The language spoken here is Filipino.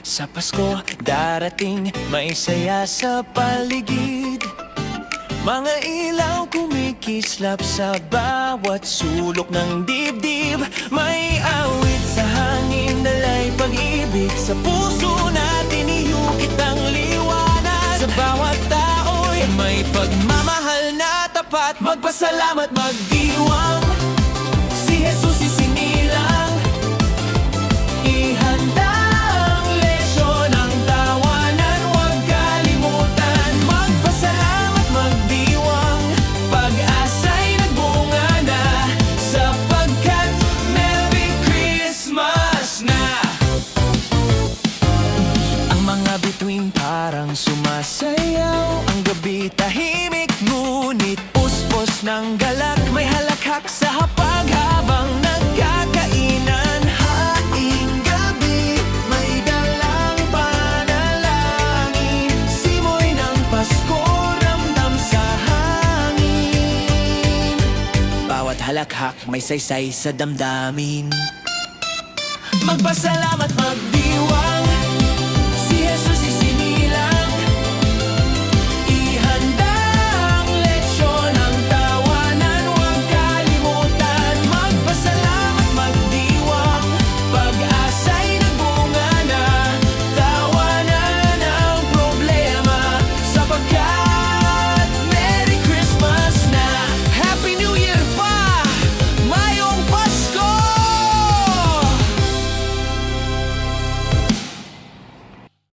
Sa Pasko darating, may saya sa paligid. Mga ilaw kumikislap sa bawat sulok ng dibdib. May awit sa hangin, dalay pag-ibig. Sa puso natin iyukit ang liwanag. Sa bawat tao'y may pagmamahal na tapat. Magpasalamat, magdiwang, si Jesus isinilang. Ihanda ang lesyon ng tawanan, huwag kalimutan. Magpasalamat, magdiwang, pag-asa'y nagbunga na, sapagkat Merry Christmas na. Ang mga bituin parang sumasayaw. Ang gabi tahimik, ngunit puspos ng galak. May halakhak sa hapag habang nagkakainan. Haing gabi, may dalang panalangin. Simoy ng Pasko, ramdam sa hangin. Bawat halakhak may saysay sa damdamin. Magpasalamat, magdiwang,